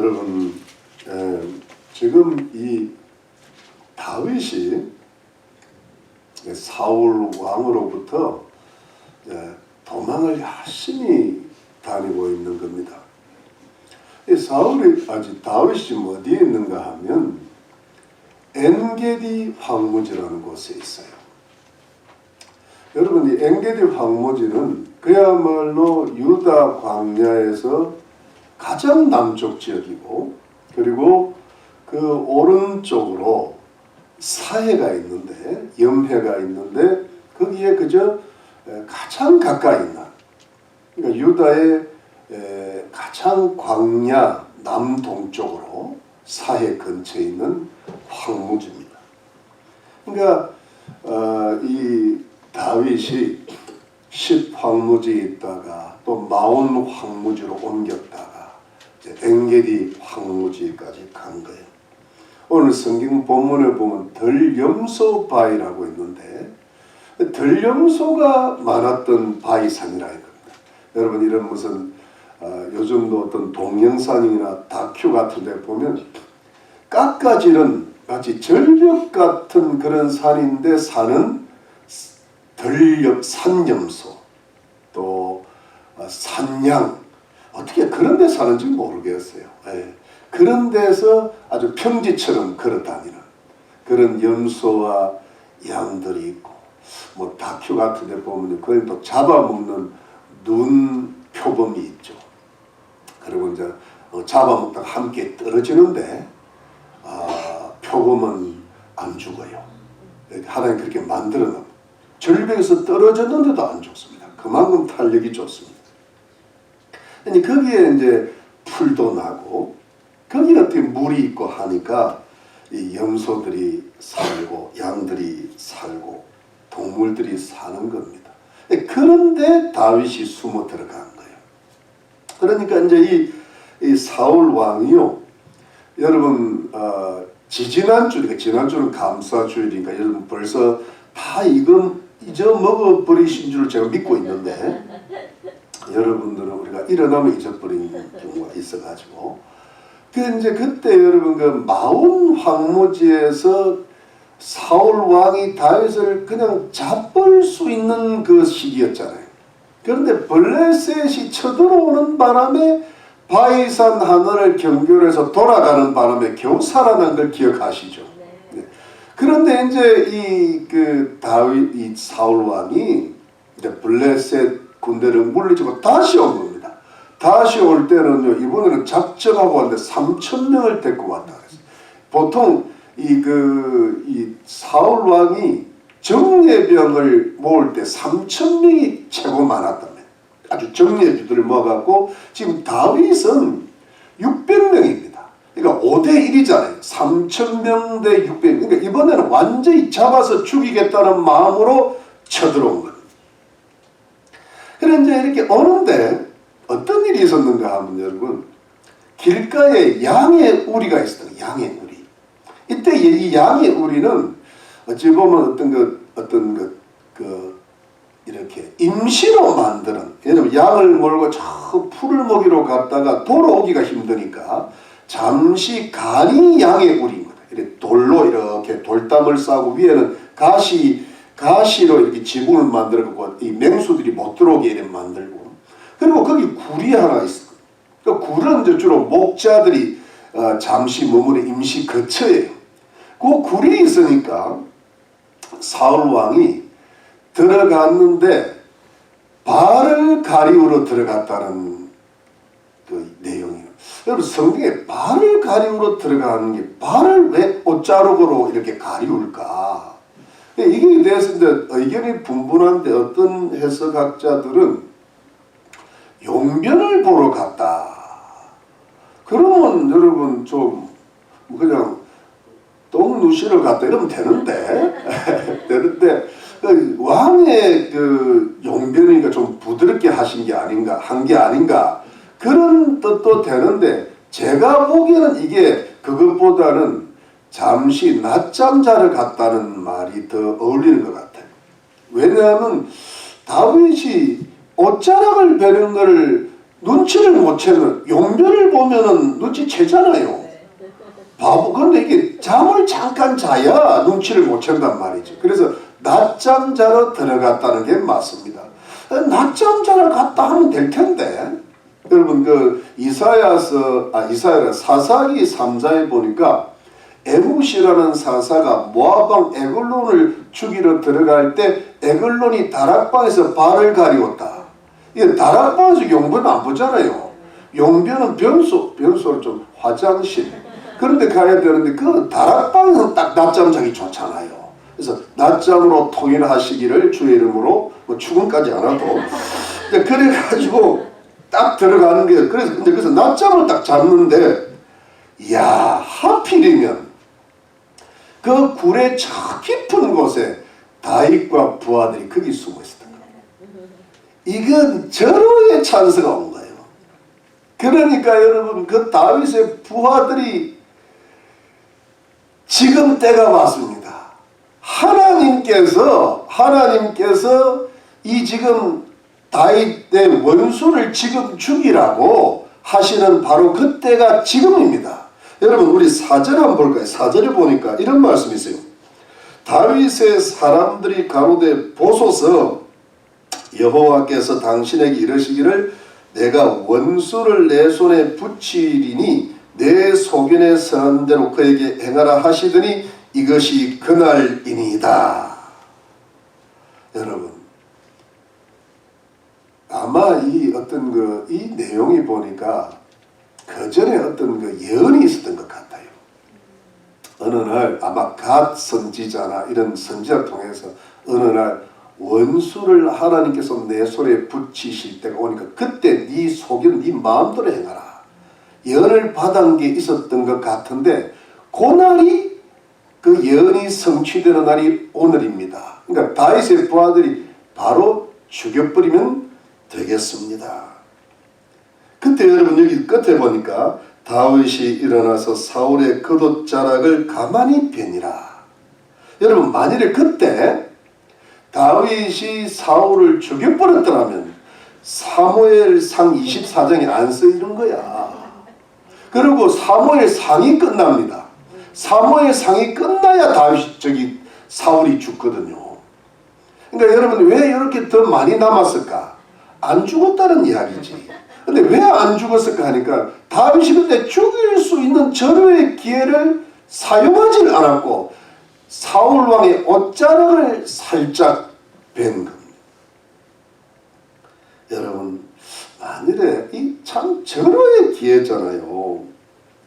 여러분, 지금 이 다윗이 사울 왕으로부터 도망을 열심히 다니고 있는 겁니다. 이 다윗이 지금 어디에 있는가 하면 엔게디 황무지라는 곳에 있어요. 여러분, 이 엔게디 황무지는 그야말로 유다 광야에서 가장 남쪽 지역이고, 그리고 그 오른쪽으로 사해가 있는데, 염해가 있는데, 거기에 그저 가장 가까이 있는, 그러니까 유다의 가장 광야 남동쪽으로 사해 근처에 있는 황무지입니다. 그러니까 이 다윗이 10황무지에 있다가 또 마온 황무지로 옮겼다가 이제 엔게디 황무지까지 간 거예요. 오늘 성경 본문에 보면 덜염소 바위라고 있는데, 덜염소가 많았던 바위산이라 이겁니다. 여러분, 이런 무슨 요즘도 어떤 동영상이나 다큐 같은 데 보면 깎아지는 마치 절벽 같은 그런 산인데 사는 산염소, 또 산양, 어떻게 그런 데 사는지 모르겠어요. 그런 데서 아주 평지처럼 걸어다니는 그런 염소와 양들이 있고, 뭐 다큐 같은 데 보면 그걸 또 잡아먹는 눈 표범이 있죠. 그리고 이제 잡아먹다가 함께 떨어지는데 표범은 안 죽어요. 하나님 그렇게 만들어 놨어요. 절벽에서 떨어졌는데도 안 죽습니다. 그만큼 탄력이 좋습니다. 거기에 이제 풀도 나고, 거기에 어떻게 물이 있고 하니까 이 염소들이 살고 양들이 살고 동물들이 사는 겁니다. 그런데 다윗이 숨어 들어간 거예요. 그러니까 이제 이 사울 왕이요, 여러분 지난주는 감사주일이니까 여러분 벌써 다 이건 잊어먹어버리신 줄 제가 믿고 있는데, 여러분들은 우리가 일어나면 잊어버린 경우가 있어가지고, 그때 여러분 그 마온 황무지에서 사울 왕이 다윗을 그냥 잡을 수 있는 그 시기였잖아요. 그런데 블레셋이 쳐들어오는 바람에 바위산 하늘을 경결해서 돌아가는 바람에 겨우 살아난 걸 기억하시죠? 네. 그런데 이제 이 사울 왕이 이제 블레셋 군대를 물리치고 다시 온 겁니다. 다시 올 때는요, 이번에는 작정하고 왔는데 3,000명을 데리고 왔다 그랬어요. 보통 이 사울 왕이 정예병을 모을 때 3,000명이 최고 많았다며. 아주 정예주들을 모아갖고 지금 다윗은 600명입니다. 그러니까 5대1이잖아요. 3,000명 대 600명. 그러니까 이번에는 완전히 잡아서 죽이겠다는 마음으로 쳐들어온 거예요. 그런데 이제 이렇게 오는데 어떤 일이 있었는가 하면, 여러분, 길가에 양의 우리가 있어요. 양의 우리. 이때 이 양의 우리는 어찌 보면 이렇게 임시로 만드는, 예를 들면 양을 몰고 저 풀을 먹이러 갔다가 돌아오기가 힘드니까 잠시 간이 양의 우리인 거다. 이렇게 돌로 이렇게 돌담을 싸고 위에는 가시로 이렇게 지붕을 만들고 이 맹수들이 못 들어오게 이렇게 만들고, 그리고 거기 굴이 하나 있어. 그 굴은 이제 주로 목자들이 잠시 머무는 임시 거처예요. 그 굴이 있으니까 사울 왕이 들어갔는데 발을 가리우러 들어갔다는 그 내용이에요. 여러분, 성경에 발을 가리우러 들어가는 게 발을 왜 옷자락으로 이렇게 가리울까? 이게 대해서 이제 의견이 분분한데, 어떤 해석학자들은 용변을 보러 갔다. 그러면 여러분 좀 그냥 똥 누시러 갔다 이러면 되는데 되는데 왕의 그 용변이니까 좀 부드럽게 한 게 아닌가 그런 뜻도 되는데, 제가 보기에는 이게 그것보다는 잠시 낮잠 자러 갔다는 말이 더 어울리는 것 같아요. 왜냐하면 다윗이 옷자락을 베는 걸 눈치를 못 채는, 용변을 보면은 눈치채잖아요. 바보. 그런데 이게 잠을 잠깐 자야 눈치를 못 챈단 말이죠. 그래서 낮잠 자러 들어갔다는 게 맞습니다. 낮잠 자러 갔다 하면 될 텐데. 여러분 그 이사야서 사사기 3장에 보니까 에굿이라는 사사가 모압왕 에글론을 죽이러 들어갈 때 에글론이 다락방에서 발을 가리웠다. 이게 다락방에서 용변 안 보잖아요. 용변은 변소로 좀 화장실. 그런데 가야 되는데 그 다락방에서 딱 낮잠 자기 좋잖아요. 그래서 낮잠으로 통일하시기를 주의 이름으로 뭐 죽음까지 안 하도 그래가지고 딱 들어가는 게 그래서 낮잠을 딱 잤는데 이야 하필이면 그 굴의 저 깊은 곳에 다윗과 부하들이 거기 숨어 있었던 거예요. 이건 절호의 찬스가 온 거예요. 그러니까 여러분 그 다윗의 부하들이 지금 때가 왔습니다. 하나님께서 이 지금 다윗의 원수를 지금 죽이라고 하시는 바로 그때가 지금입니다. 여러분 우리 4절 한번 볼까요? 4절에 보니까 이런 말씀이 있어요. 다윗의 사람들이 가로되 보소서 여호와께서 당신에게 이르시기를 내가 원수를 내 손에 붙이리니 내 소견에 선한 대로 그에게 행하라 하시더니 이것이 그날이니이다. 여러분 아마 이 내용이 보니까 그 전에 어떤 그 예언이 있었던 것 같아요. 어느 날 아마 갓 선지자나 이런 선지자 통해서 어느 날 원수를 하나님께서 내 손에 붙이실 때가 오니까 그때 네 소견 네 마음대로 행하라. 예언을 받은 게 있었던 것 같은데 그날이 그 예언이 성취되는 날이 오늘입니다. 그러니까 다윗의 부하들이 바로 죽여버리면 되겠습니다. 그때 여러분 여기 끝에 보니까 다윗이 일어나서 사울의 겉옷자락을 가만히 베니라. 여러분 만일에 그때 다윗이 사울을 죽여버렸더라면 사무엘상 24장에 안 쓰이는 거야. 그리고 사무엘상이 끝납니다. 사무엘상이 끝나야 사울이 죽거든요. 그러니까 여러분 왜 이렇게 더 많이 남았을까? 안 죽었다는 이야기지. 근데 왜 안 죽었을까 하니까 다윗이 그때 죽일 수 있는 절호의 기회를 사용하지를 않았고 사울 왕의 옷자락을 살짝 벤 겁니다. 여러분 만일에 이 참 절호의 기회잖아요.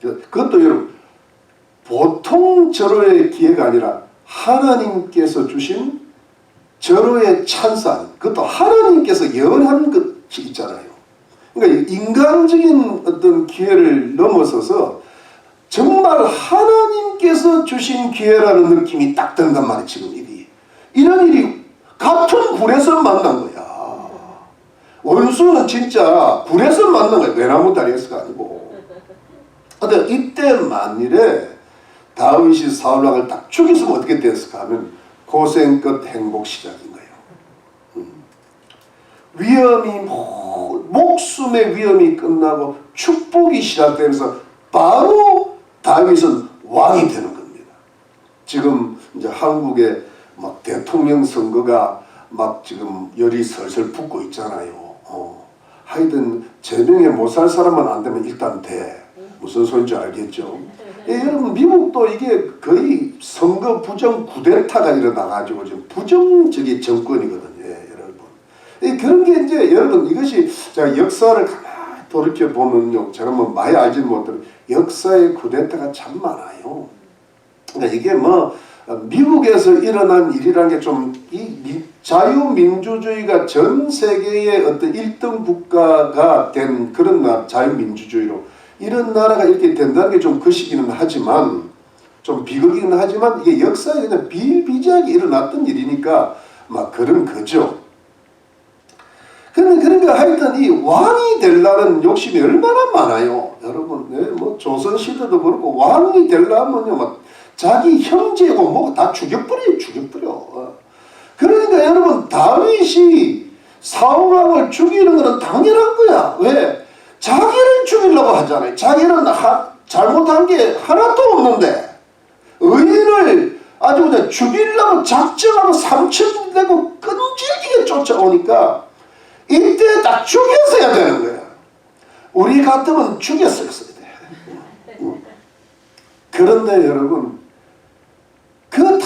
그것도 여러분 보통 절호의 기회가 아니라 하나님께서 주신 절호의 찬스, 그것도 하나님께서 예언한 것이 있잖아요. 그러니까 인간적인 어떤 기회를 넘어서서 정말 하나님께서 주신 기회라는 느낌이 딱 든단 말이에요. 지금 이런 일이 같은 굴에서 만난 거야. 원수는 진짜 굴에서 만난 거야. 외나무 다리에서가 아니고. 근데 이때 만일에 다윗이 사울 왕을 딱 죽였으면 어떻게 됐을까 하면 고생 끝 행복 시작인 거예요. 위험이 목숨의 위험이 끝나고 축복이 시작되면서 바로 다윗은 왕이 되는 겁니다. 지금 이제 한국에 막 대통령 선거가 막 지금 열이 설설 붙고 있잖아요. 하여튼 제명에 못 살 사람만 안 되면 일단 돼. 무슨 소리인지 알겠죠? 여러분 미국도 이게 거의 선거 부정 쿠데타가 일어나가지고 지금 부정적인 정권이거든요. 여러분 그런 게 이제 여러분 이것이 제가 역사를 가만히 돌이켜 보면요, 제가 뭐 많이 알지는 못해도 역사의 쿠데타가 참 많아요. 그러니까 이게 뭐 미국에서 일어난 일이라는 게 좀 이 자유민주주의가 전 세계의 어떤 1등 국가가 된 그런 자유민주주의로 이런 나라가 이렇게 된다는 게 좀 거시기는 하지만 좀 비극이긴 하지만 이게 역사에 그냥 비일비재하게 일어났던 일이니까 막 그런 거죠. 그러니까 하여튼 이 왕이 되려는 욕심이 얼마나 많아요. 여러분, 뭐 조선시대도 그렇고 왕이 되려면요, 막 자기 형제고 뭐고 다 죽여버려. 그러니까 여러분 다윗이 사울 왕을 죽이는 것은 당연한 거야. 왜? 자기를 죽이려고 하잖아요. 자기는 잘못한 게 하나도 없는데 의인을 아주 그냥 죽이려고 작정하고 삼천내고 끈질기게 쫓아오니까 이때 딱 죽였어야 되는 거야. 우리 같으면 죽였어야 돼. 그런데 여러분, 그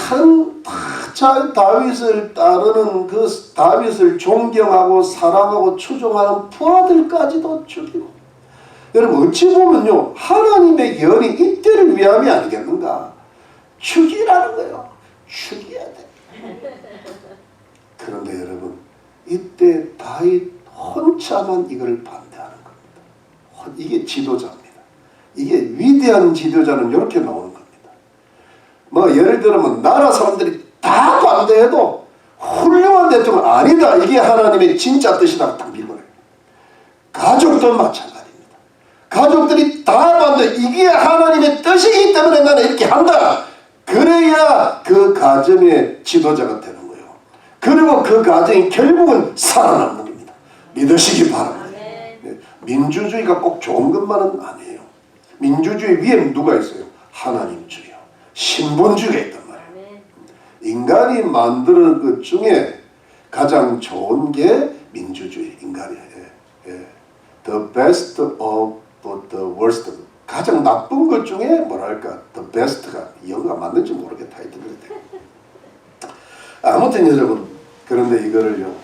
다윗을 따르는 그 다윗을 존경하고 사랑하고 추종하는 부하들까지도 죽이고, 여러분 어찌 보면요, 하나님의 연이 이때를 위함이 아니겠는가? 죽이라는 거예요. 죽여야 돼. 그런데 여러분, 이때 다윗 혼자만 이걸 반대하는 겁니다. 이게 지도자입니다. 이게 위대한 지도자는 이렇게 나오는 겁니다. 뭐 예를 들면 나라 사람들이 다 반대해도 훌륭한 대통령 아니다, 이게 하나님의 진짜 뜻이다 딱 밀어내요. 가족도 마찬가지입니다. 가족들이 다 반대, 이게 하나님의 뜻이기 때문에 나는 이렇게 한다. 그래야 그 가정의 지도자가 되는 거예요. 그리고 그 가정이 결국은 살아남는 겁니다. 믿으시기 바랍니다. 민주주의가 꼭 좋은 것만은 아니에요. 민주주의 위에 누가 있어요? 하나님주의요. 신본주의가 있단 말이에요. 인간이 만드는 것 중에 가장 좋은 게 민주주의, 인간이에요. The best of the worst. 가장 나쁜 것 중에 뭐랄까, the best가 영어가 맞는지 모르겠다. 아무튼 여러분, 그런데 이거를요,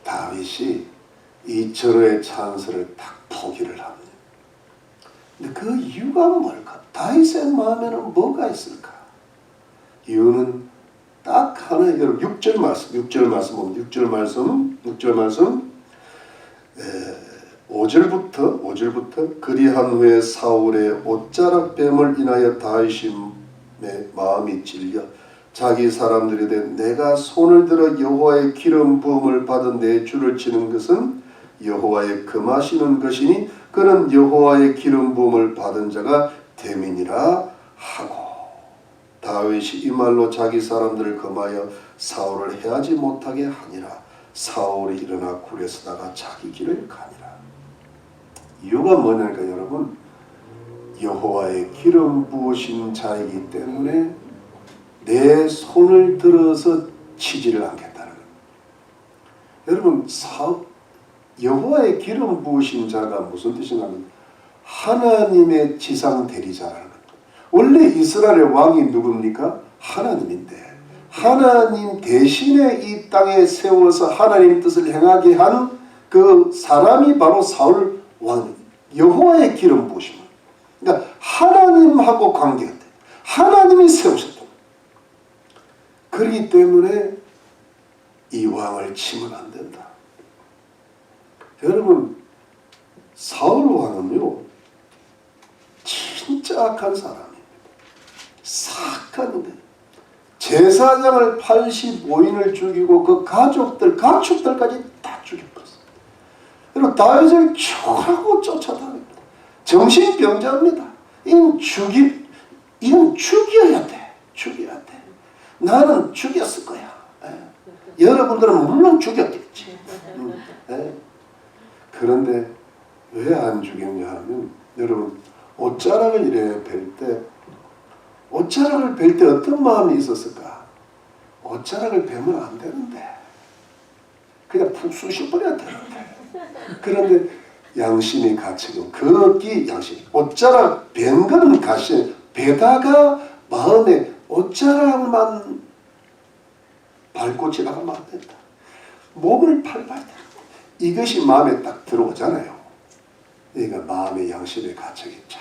다윗이 이 절호의 찬스를 딱 포기를 합니다. 근데 그 이유가 뭘까? 다윗의 마음에는 뭐가 있을까? 이유는 딱 하나예요. 여러분 6절 말씀 보면 6절 말씀 5절부터 그리한 후에 사울의 옷자락뱀을 인하여 다윗의 마음이 찔려 자기 사람들에 대해 내가 손을 들어 여호와의 기름 부음을 받은 내 줄을 치는 것은 여호와의 금하시는 것이니 그는 여호와의 기름 부음을 받은 자가 됨이니라 하고, 다윗이 이 말로 자기 사람들을 금하여 사울을 해하지 못하게 하니라. 사울이 일어나 굴에 서다가 자기 길을 가니라. 이유가 뭐냐니까 여러분, 여호와의 기름 부으신 자이기 때문에 내 손을 들어서 치지를 않겠다는 겁니다. 여러분, 여호와의 기름 부으신 자가 무슨 뜻이냐면 하나님의 지상 대리자라는 겁니다. 원래 이스라엘의 왕이 누굽니까? 하나님인데 하나님 대신에 이 땅에 세워서 하나님 뜻을 행하게 한 그 사람이 바로 사울 왕, 여호와의 기름 부으심. 그러니까 하나님하고 관계가 돼. 하나님이 세우셨다. 그렇기 때문에 이 왕을 치면 안 된다. 여러분, 사울 왕은요, 진짜 악한 사람입니다. 사악한데 제사장을 85인을 죽이고 그 가축들까지 다 죽여버렸어요. 그리고 다윗을 초라고 쫓아다닙니다. 정신병자입니다. 이건 죽여야 돼. 죽여야 돼. 나는 죽였을 거야. 여러분들은 물론 죽였겠지. 그런데 왜 안 죽였냐 하면, 여러분 옷자락을 이래 옷자락을 벨 때 어떤 마음이 있었을까? 옷자락을 베면 안 되는데 그냥 푹 쑤셔버려야 되는데, 그런데 양심이 갇히고 거기 양심, 옷자락 벤 거는 가시, 베다가 마음에 옷자락만 밟고 지나가면 안 된다. 몸을 밟아야 돼. 이것이 마음에 딱 들어오잖아요. 그러니까 마음의 양심의 가책이 쫙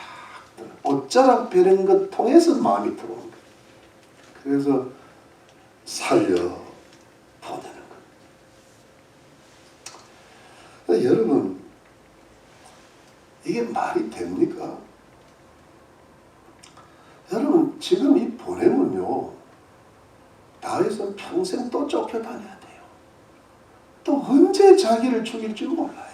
들어. 옷자락 베는 것 통해서 마음이 들어오는 거예요. 그래서 살려보내는 거예요. 여러분, 이게 말이 됩니까? 여러분, 지금 이 보내면요, 다윗은 평생 또 쫓겨다녀야 돼요. 또 언제 자기를 죽일지 몰라요.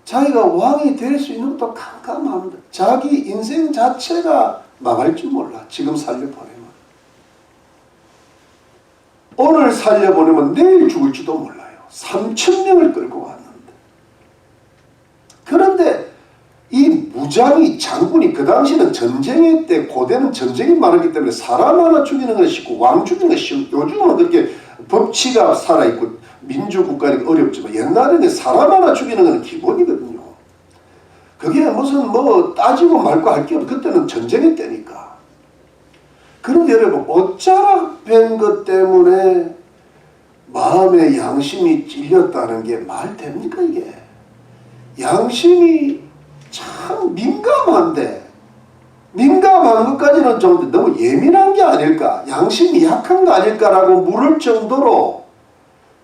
자기가 왕이 될 수 있는 것도 깜깜합니다. 자기 인생 자체가 망할 줄 몰라. 지금 살려보내면. 오늘 살려보내면 내일 죽을지도 몰라요. 3,000명을 끌고 왔는데. 그런데 이 무장이 장군이 그 당시는 전쟁의 때 고대는 전쟁이 많았기 때문에 사람 하나 죽이는 건 쉽고 왕 죽이는 건 쉽고 요즘은 그렇게 법치가 살아있고 민주국가니까 어렵지만 옛날에는 사람 하나 죽이는 건 기본이거든요. 그게 무슨 뭐 따지고 말고 할 게 없고 그때는 전쟁의 때니까. 그런데 여러분 옷자락 뺀 것 때문에 마음의 양심이 찔렸다는 게 말 됩니까 이게? 양심이 참 민감한데 민감한 것까지는 좀 너무 예민한 게 아닐까? 양심이 약한 거 아닐까라고 물을 정도로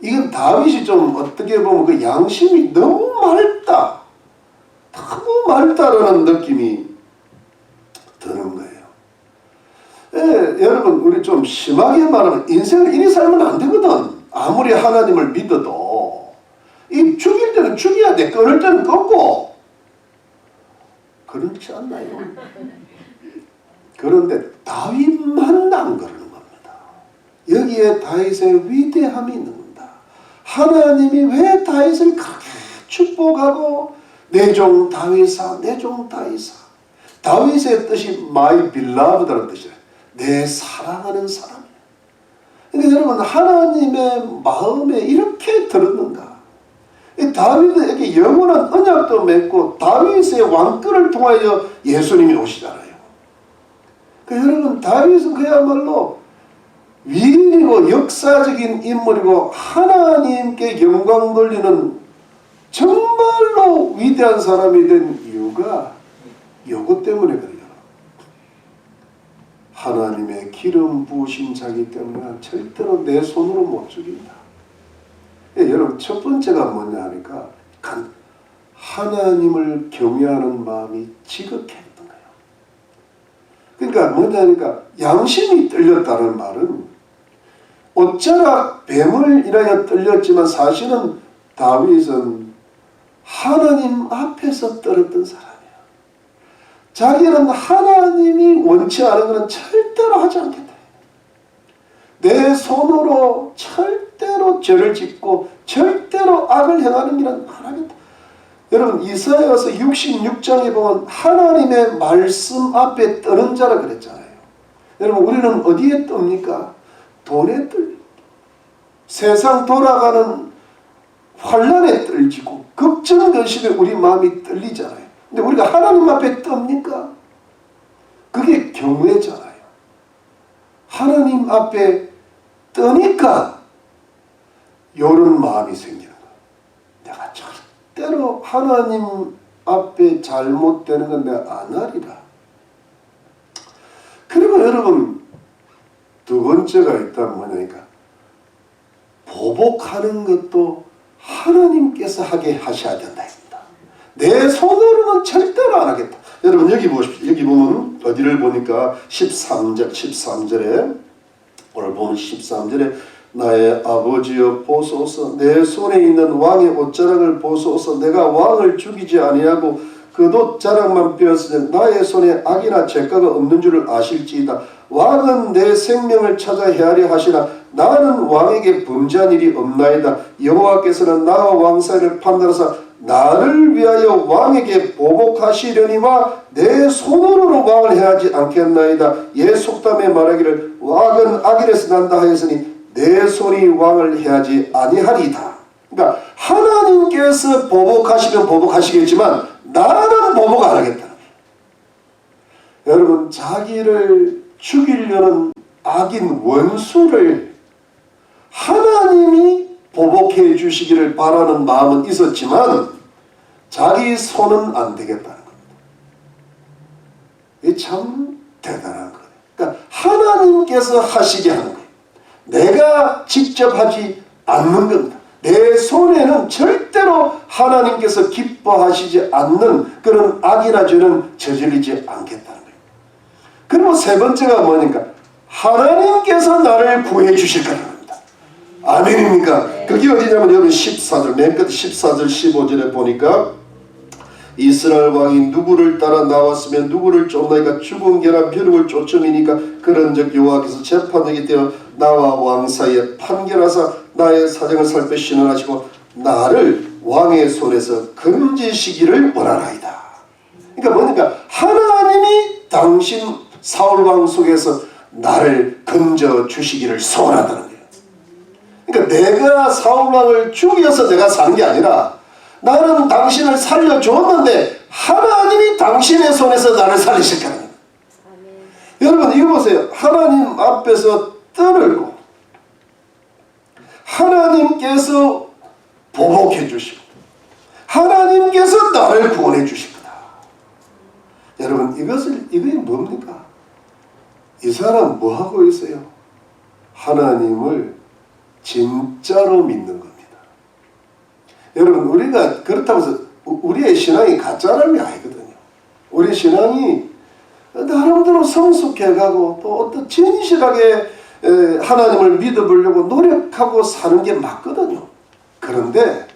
이건 다윗이 좀 어떻게 보면 그 양심이 너무 맑다. 너무 맑다라는 느낌이 드는 거예요. 예, 여러분 우리 좀 심하게 말하면 인생을 이리 살면 안 되거든. 아무리 하나님을 믿어도 이 죽일 때는 죽여야 돼. 끊을 때는 끊고 그렇지 않나요? 그런데 다윗만 안 그러는 겁니다. 여기에 다윗의 위대함이 있는 겁니다. 하나님이 왜 다윗을 그렇게 축복하고 내 종 다윗아 내 종 다윗아 다윗의 뜻이 my beloved라는 뜻이에요. 내 사랑하는 사람이에요. 그러니까 여러분 하나님의 마음에 이렇게 들었는가? 다윗에게 영원한 언약도 맺고 다윗의 왕권을 통하여 예수님이 오시잖아요. 그러니까 여러분 다윗은 그야말로 위인이고 역사적인 인물이고 하나님께 영광 돌리는 정말로 위대한 사람이 된 이유가 요것 때문에 그래요. 하나님의 기름 부으신 자기 때문에 절대로 내 손으로 못 죽인다. 예, 여러분 첫 번째가 뭐냐 하니까 하나님을 경외하는 마음이 지극했던 거예요. 그러니까 뭐냐 하니까 양심이 떨렸다는 말은 어쩌라 뱀을 인하여 떨렸지만 사실은 다윗은 하나님 앞에서 떨었던 사람이에요. 자기는 하나님이 원치 않은 것은 절대로 하지 않겠다. 내 손으로 절대로 죄를 짓고 절대로 악을 행하는 일은 안 하겠다. 여러분 이사야서 66장에 보면 하나님의 말씀 앞에 떠는 자라 그랬잖아요. 여러분 우리는 어디에 뜹니까? 돈에 떨립니다. 세상 돌아가는 환란에 떨지고 걱정 근심에 우리 마음이 떨리잖아요. 근데 우리가 하나님 앞에 뜹니까? 그게 경외잖아요. 하나님 앞에 뜨니까 이런 마음이 생기는 거예요. 내가 절대로 하나님 앞에 잘못되는 건 내가 안 하리라. 그리고 여러분 두 번째가 있다면 뭐냐니까 보복하는 것도 하나님께서 하게 하셔야 된다 했습니다. 내 손으로는 절대로 안 하겠다. 여러분 여기 보십시오. 여기 보면 어디를 보니까 13절에 오늘 보면 13절에 나의 아버지여 보소서 내 손에 있는 왕의 옷자락을 보소서 내가 왕을 죽이지 아니하고 그 옷자락만 빼었으니 나의 손에 악이나 죄가가 없는 줄을 아실지이다. 왕은 내 생명을 찾아 헤아려 하시나 나는 왕에게 범죄한 일이 없나이다. 여호와께서는 나와 왕 사이를 판단하사 나를 위하여 왕에게 보복하시려니와 내 손으로 왕을 해하지 않겠나이다. 예 속담에 말하기를 왕은 악인에서 난다 하였으니 내 손이 왕을 해하지 아니하리이다. 그러니까 하나님께서 보복하시면 보복하시겠지만 나는 보복 안 하겠다. 여러분 자기를 죽이려는 악인 원수를 하나님이 보복해 주시기를 바라는 마음은 있었지만 자기 손은 안 되겠다는 겁니다. 이게 참 대단한 거예요. 그러니까 하나님께서 하시게 하는 거예요. 내가 직접 하지 않는 겁니다. 내 손에는 절대로 하나님께서 기뻐하시지 않는 그런 악이나 죄는 저지르지 않겠다는 거예요. 그리고 세 번째가 뭐니까 하나님께서 나를 구해 주실 거라는 겁니다. 아멘입니까? 그게 어디냐면 여러분 14절 맨 끝 14절 15절에 보니까 이스라엘 왕이 누구를 따라 나왔으면 누구를 쫓나이까 죽은 개나 벼룩을 쫓음이니까 그런즉 여호와께서 재판하게 되어 나와 왕 사이에 판결하사 나의 사정을 살펴 신원하시고 나를 왕의 손에서 건지시기를 원하나이다. 그러니까 뭐니까 하나님이 당신 사울왕 속에서 나를 건져 주시기를 소원한다는 거예요. 그러니까 내가 사울왕을 죽여서 내가 산 게 아니라 나는 당신을 살려줬는데 하나님이 당신의 손에서 나를 살리실 거예요. 여러분 이거 보세요. 하나님 앞에서 떠들고 하나님께서 보복해 주시고 하나님께서 나를 구원해 주실 거다. 여러분 이게 뭡니까? 이 사람 뭐 하고 있어요? 하나님을 진짜로 믿는 겁니다. 여러분 우리가 그렇다고 해서 우리의 신앙이 가짜라는 게 아니거든요. 우리 신앙이 나름대로 성숙해가고 또 어떤 진실하게 하나님을 믿어보려고 노력하고 사는 게 맞거든요. 그런데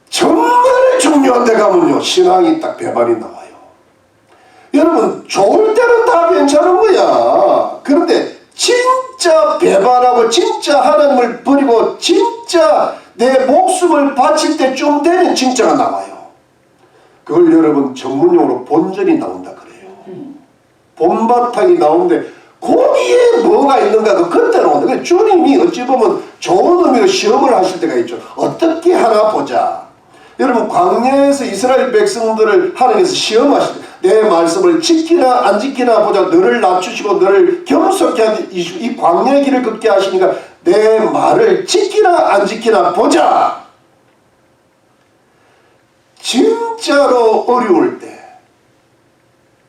정말 중요한 데 가면요 신앙이 딱 배반이 나와요. 여러분 좋을 때는 다 괜찮은 거야. 그런데 진짜 배반하고 진짜 하나님을 버리고 진짜 내 목숨을 바칠 때쯤 되면 진짜가 나와요. 그걸 여러분 전문용어로 본전이 나온다 그래요. 본바탕이 나오는데 거기에 뭐가 있는가 그때 나오는데 주님이 어찌 보면 좋은 의미로 시험을 하실 때가 있죠. 어떻게 하나 보자. 여러분 광야에서 이스라엘 백성들을 하나님께서 시험하실 때 내 말씀을 지키나 안 지키나 보자. 너를 낮추시고 너를 겸손케 하기 이 광야의 길을 걷게 하시니까 내 말을 지키나 안 지키나 보자. 진짜로 어려울 때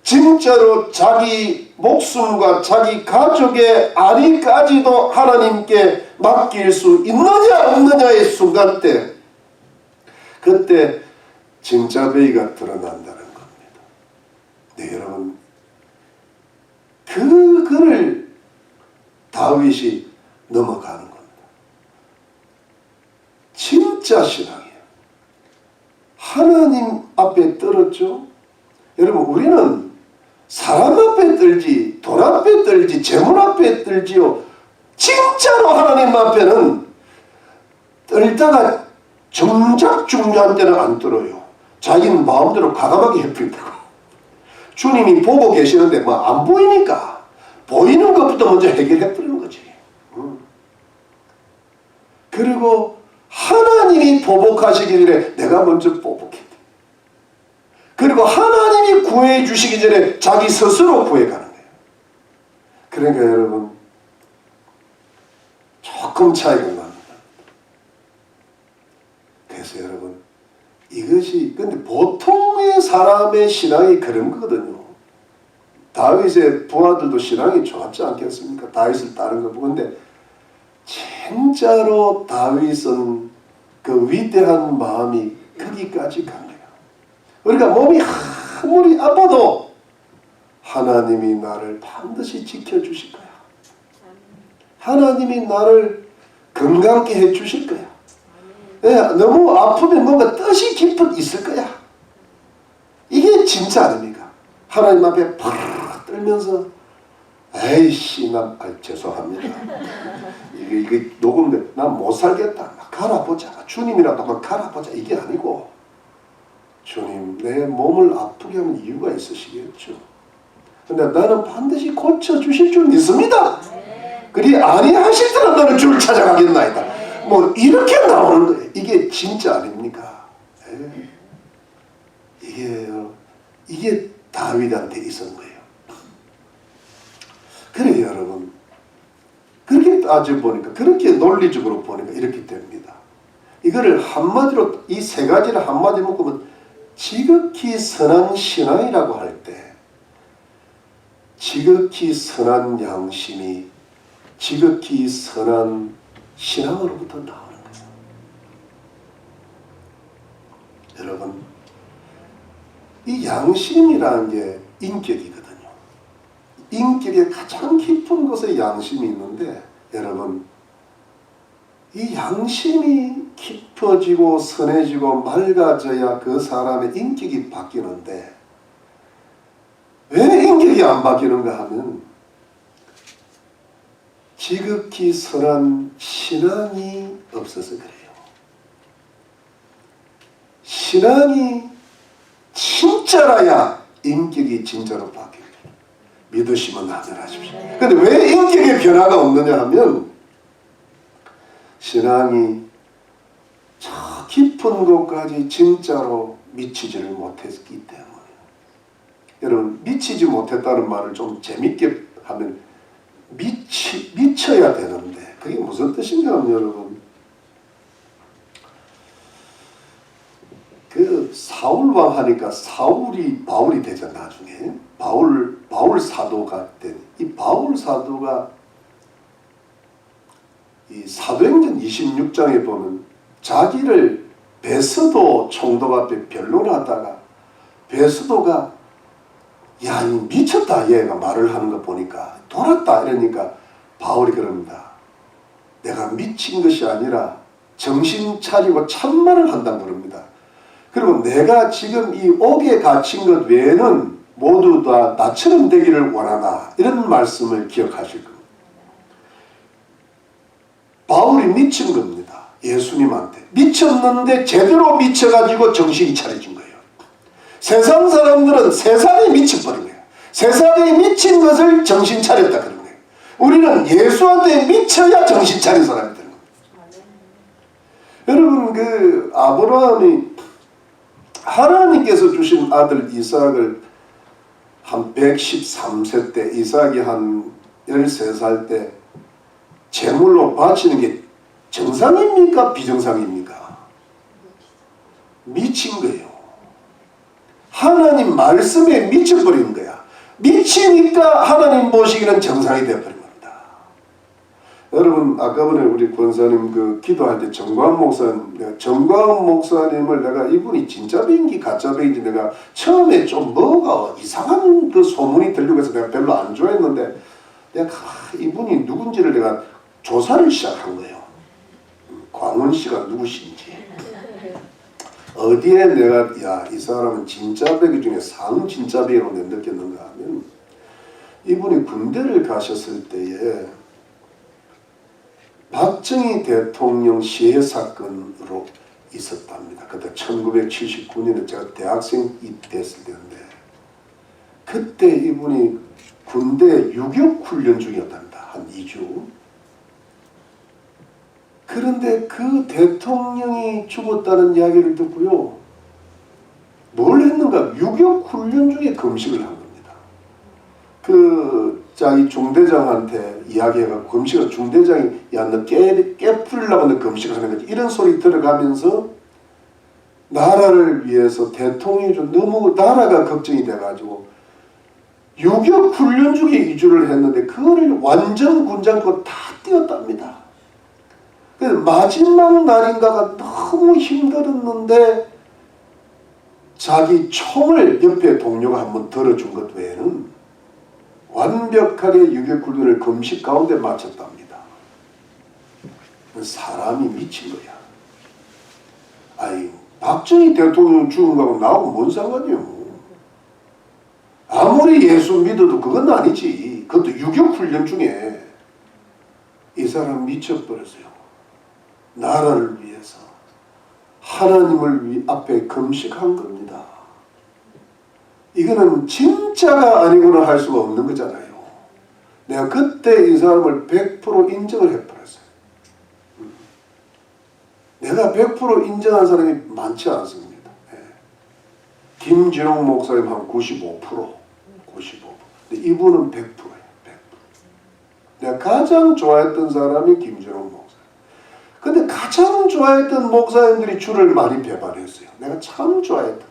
진짜로 자기 목숨과 자기 가족의 안위까지도 하나님께 맡길 수 있느냐 없느냐의 순간 때 그때 진짜 베이가 드러난다는 겁니다. 네 여러분 그거를 다윗이 넘어가는 겁니다. 진짜 신앙이에요. 하나님 앞에 떨었죠. 여러분 우리는 사람 앞에 떨지 돈 앞에 떨지 재물 앞에 떨지요. 진짜로 하나님 앞에는 떨다가 정작 중요한 때는 안 떨어요. 자기는 마음대로 과감하게 해버린다고. 주님이 보고 계시는데 뭐 안 보이니까 보이는 것부터 먼저 해결해버리는 거지. 그리고 하나님이 보복하시기 전에 내가 먼저 보복해. 그리고 하나님이 구해 주시기 전에 자기 스스로 구해가는 거예요. 그러니까 여러분 조금 차이가 납니다. 그래서 여러분 이것이 근데 보통의 사람의 신앙이 그런 거거든요. 다윗의 부하들도 신앙이 좋았지 않겠습니까? 다윗을 따른 거 보고. 근데 진짜로 다윗은 그 위대한 마음이 거기까지 간 거예요. 우리가 몸이 아무리 아파도 하나님이 나를 반드시 지켜주실 거야. 하나님이 나를 건강하게 해주실 거야. 예, 너무 아프면 뭔가 뜻이 깊은 있을 거야. 이게 진짜 아닙니까? 하나님 앞에 팍 떨면서 에이씨 난 죄송합니다. 이게 녹음돼 난 못 살겠다. 갈아보자. 주님이라도 갈아보자. 이게 아니고 주님 내 몸을 아프게 하면 이유가 있으시겠죠. 근데 나는 반드시 고쳐주실 줄 믿습니다. 그리 아니하실 때는 나는 주를 찾아가겠나이다. 뭐 이렇게 나오는 거예요. 이게 진짜 아닙니까? 이게 다윗한테 있었던 거예요. 그래요 여러분. 그렇게 따져보니까 그렇게 논리적으로 보니까 이렇게 됩니다. 이거를 한마디로 이 세 가지를 한마디 묶으면 지극히 선한 신앙이라고 할 때 지극히 선한 양심이 지극히 선한 신앙으로부터 나오는 거예요. 여러분 이 양심이라는 게 인격이거든요. 인격의 가장 깊은 곳에 양심이 있는데 여러분 이 양심이 깊어지고 선해지고 맑아져야 그 사람의 인격이 바뀌는데 왜 인격이 안 바뀌는가 하면 지극히 선한 신앙이 없어서 그래요. 신앙이 진짜라야 인격이 진짜로 바뀝니다. 믿으시면 하늘하십시오. 근데 왜 인격의 변화가 없느냐 하면 신앙이 저 깊은 곳까지 진짜로 미치지를 못했기 때문에. 여러분, 미치지 못했다는 말을 좀 재밌게 하면 미쳐야 되는데 그게 무슨 뜻인가 하면 여러분, 그 사울왕 하니까 사울이 바울이 되잖아. 나중에 바울 사도가 된 이 바울 사도가 이 사도행전 26장에 보면 자기를 베스도 총독 앞에 변론하다가 베스도가 야, 미쳤다 얘가 말을 하는 거 보니까 돌았다 이러니까 바울이 그럽니다. 내가 미친 것이 아니라 정신 차리고 참말을 한다고 그럽니다. 그리고 내가 지금 이 옥에 갇힌 것 외에는 모두 다 나처럼 되기를 원하나 이런 말씀을 기억하실 겁니다. 바울이 미친 겁니다. 예수님한테 미쳤는데 제대로 미쳐가지고 정신이 차려진 거예요. 세상 사람들은 세상에 미쳐버린 거예요. 세상에 미친 것을 정신 차렸다 그런 거예요. 우리는 예수한테 미쳐야 정신 차린 사람이 되는 겁니다. 여러분, 그 아브라함이 하나님께서 주신 아들 이삭을 한 113세 때, 이삭이 한 13살 때 제물로 바치는 게 정상입니까? 비정상입니까? 미친 거예요. 하나님 말씀에 미쳐버린 거야. 미치니까 하나님 보시기는 정상이 되어버린 겁니다. 여러분, 아까 전에 우리 권사님 그 기도할 때 정광훈 목사님, 정광훈 목사님을 내가 이분이 진짜 배인지 가짜 배인지 내가 처음에 좀 뭐가 이상한 그 소문이 들리고 해서 내가 별로 안 좋아했는데 내가 이분이 누군지를 내가 조사를 시작한 거예요. 광훈 씨가 누구신지. 어디에 내가 야, 이 사람은 진짜 배기 중에 상 진짜 배로 느꼈는가 하면 이분이 군대를 가셨을 때에 박정희 대통령 시해 사건으로 있었답니다. 그때 1979년에 제가 대학생이 됐을 때인데 그때 이분이 군대 유격 훈련 중이었답니다. 한 2주. 그런데 그 대통령이 죽었다는 이야기를 듣고요. 뭘 했는가? 유격 훈련 중에 금식을 한 겁니다. 그 자기 중대장한테 이야기해가지고 금식을 중대장이 야, 너 깨 풀리려고 너 금식을 하는 거지. 이런 소리 들어가면서 나라를 위해서 대통령이 좀 너무 나라가 걱정이 돼가지고 유격 훈련 중에 2주를 했는데 그거를 완전 군장고 다 뛰었답니다. 그래서 마지막 날인가가 너무 힘들었는데 자기 총을 옆에 동료가 한번 들어준 것 외에는 완벽하게 유격훈련을 금식 가운데 마쳤답니다. 사람이 미친 거야. 아니, 박정희 대통령 죽은 거하고 나하고 뭔 상관이요. 아무리 예수 믿어도 그건 아니지. 그것도 유격훈련 중에 이 사람 미쳐버렸어요. 나라를 위해서 하나님을 앞에 금식한 겁니다. 이거는 진짜가 아니구나 할 수가 없는 거잖아요. 내가 그때 이 사람을 100% 인정을 해버렸어요. 내가 100% 인정한 사람이 많지 않습니다. 네. 김진홍 목사님 한 95%. 근데 이분은 100%예요. 100%. 내가 가장 좋아했던 사람이 김진홍 목사님. 근데 가장 좋아했던 목사님들이 주를 많이 배반했어요. 내가 참 좋아했던.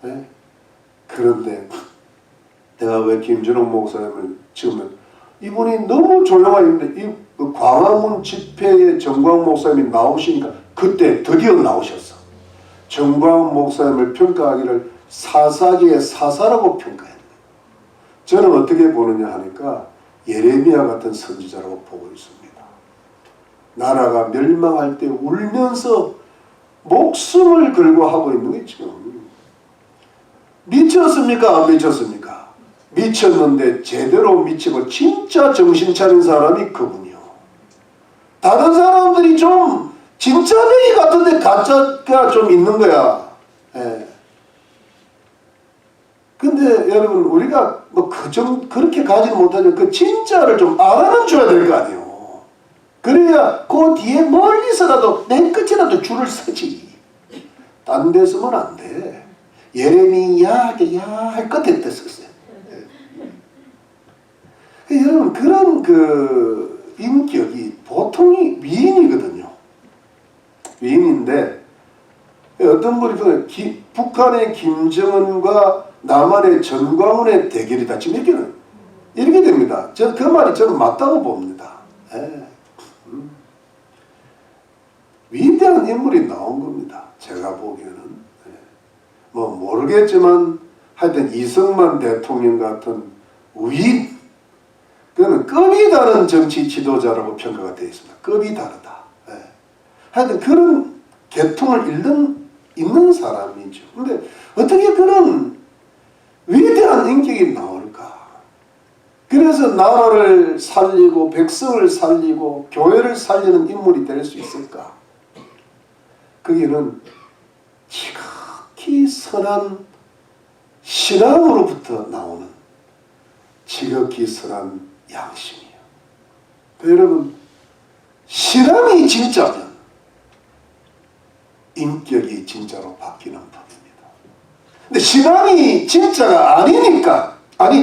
네. 그런데 내가 왜 김진홍 목사님을 지금 이분이 너무 조용하는데 이 광화문 집회에 정광훈 목사님이 나오시니까 그때 드디어 나오셨어. 정광훈 목사님을 평가하기를 사사기의 사사라고 평가했어요. 저는 어떻게 보느냐 하니까 예레미야 같은 선지자라고 보고 있습니다. 나라가 멸망할 때 울면서 목숨을 걸고 하고 있는 게 지금. 미쳤습니까? 안 미쳤습니까? 미쳤는데 제대로 미치고 진짜 정신 차린 사람이 그분이요. 다른 사람들이 좀 진짜 배기 같은데 가짜가 좀 있는 거야. 예. 근데 여러분 우리가 뭐 그렇게 가지는 못하지만 그 진짜를 좀 알아는 줘야 될 거 아니에요. 그래야 그 뒤에 멀리서라도 맨 끝이라도 줄을 서지. 딴 데 서면 안 돼. 예레미야 할 끝에 떴었어요. 예. 여러분 그런 그 인격이 보통이 위인이거든요. 위인인데 어떤 분이 보면 북한의 김정은과 남한의 전광훈의 대결이다. 지금 이렇게 됩니다. 그 말이 저는 맞다고 봅니다. 예. 위대한 인물이 나온 겁니다. 제가 보기에는. 예. 뭐 모르겠지만 하여튼 이승만 대통령 같은 위인, 그는 급이 다른 정치 지도자라고 평가가 되어 있습니다. 급이 다르다. 예. 하여튼 그런 계통을 잇는 사람이죠. 근데 어떻게 그런 위대한 인격이 나올까? 그래서 나라를 살리고 백성을 살리고 교회를 살리는 인물이 될 수 있을까? 거기는 지극히 선한 신앙으로부터 나오는 지극히 선한 양심이에요. 여러분, 신앙이 진짜면 인격이 진짜로 바뀌는 법입니다. 근데 신앙이 진짜가 아니니까,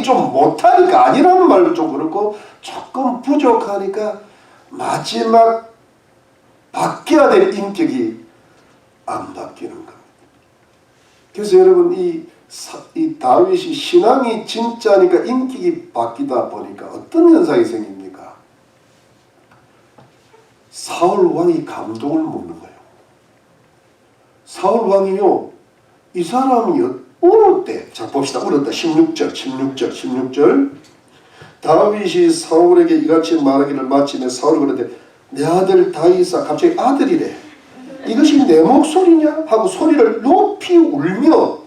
좀 못하니까, 아니라는 말도 좀 그렇고 조금 부족하니까 마지막 바뀌어야 될 인격이 안 바뀌는 겁니다. 그래서 여러분 이 다윗이 신앙이 진짜니까 인격이 바뀌다 보니까 어떤 현상이 생깁니까? 사울 왕이 감동을 먹는 거예요. 사울 왕이요, 이 사람이 어릴 때, 자 봅시다. 어렸다. 16절. 다윗이 사울에게 이같이 말하기를 마치며 사울이 그러되 내 아들 다윗아, 갑자기 아들이래. 이것이 내 목소리냐? 하고 소리를 높이 울며,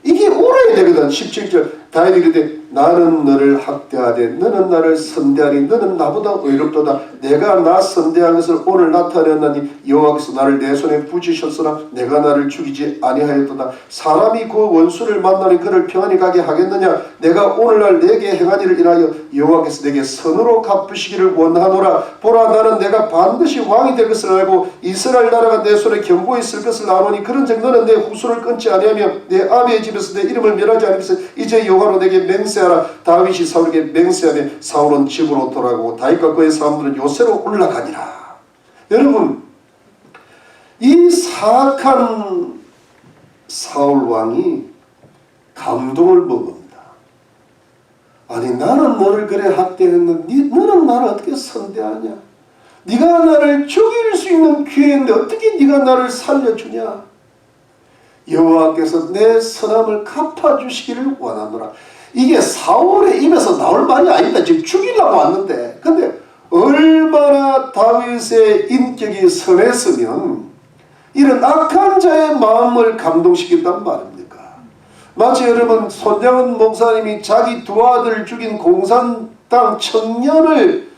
이게 울어야 되거든. 17절 다윗이 이르되 나는 너를 학대하되 너는 나를 선대하니 너는 나보다 의롭도다. 내가 나 선대한 것을 오늘 나타내었나니 여호와께서 나를 내 손에 붙이셨으나 내가 나를 죽이지 아니하였도다. 사람이 그 원수를 만나니 그를 평안히 가게 하겠느냐? 내가 오늘날 내게 행한 일을 인하여 여호와께서 내게 선으로 갚으시기를 원하노라. 보라, 나는 내가 반드시 왕이 될 것을 알고 이스라엘 나라가 내 손에 견고히 있을 것을 아노니 그런즉 너는 내 후손을 끊지 아니하며 내 아비의 집에서 내 이름을 멸하지 않으면서 이제 여호와로 내게 맹세하라. 다윗이 사울에게 맹세하며 사울은 집으로 돌아가고 다윗과 그의 사람들은 요새로 올라가니라. 여러분, 이 사악한 사울 왕이 감동을 먹습니다. 아니, 나는 너를 그래 학대했는데 너는 나를 어떻게 선대하냐? 네가 나를 죽일 수 있는 기회인데 어떻게 네가 나를 살려주냐? 여호와께서 내 선함을 갚아주시기를 원하노라. 이게 사울의 입에서 나올 말이 아니다. 지금 죽이려고 왔는데, 근데 얼마나 다윗의 인격이 선했으면 이런 악한 자의 마음을 감동시킨단 말입니까? 마치 여러분 손장은 목사님이 자기 두 아들을 죽인 공산당 청년을